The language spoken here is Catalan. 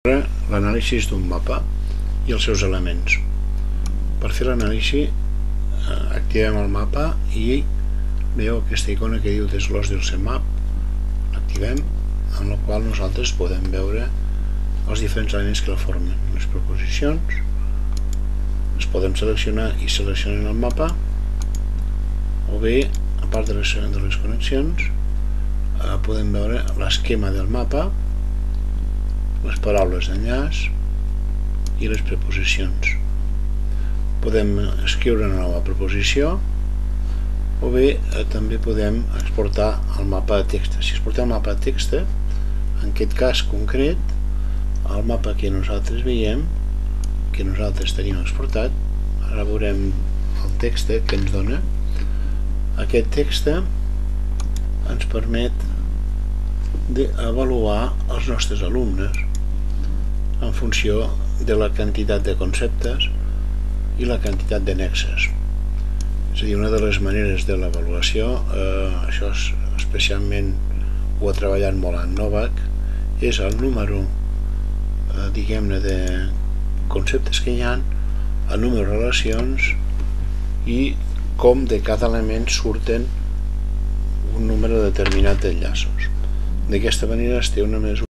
L'anàlisi d'un mapa i els seus elements. Per fer l'anàlisi activem el mapa i veieu aquesta icona que diu Desglòs del CMap. L'activem, amb la qual nosaltres podem veure els diferents elements que la formen. Les proposicions les podem seleccionar i seleccionem el mapa, o bé, a part de les connexions, podem veure l'esquema del mapa, les paraules d'enllaç i les preposicions. Podem escriure una nova preposició, o bé també podem exportar el mapa a text. Si exportem el mapa a text, en aquest cas concret, el mapa que nosaltres veiem, que nosaltres tenim exportat, ara veurem el text que ens dona. Aquest text ens permet d'avaluar els nostres alumnes en funció de la quantitat de conceptes i la quantitat de nexes. És a dir, una de les maneres de l'avaluació, això especialment ho ha treballat molt en Novak, és el número, diguem-ne, de conceptes que hi ha, el número de relacions i com de cada element surten un número determinat d'enllaços. D'aquesta manera es té una mesura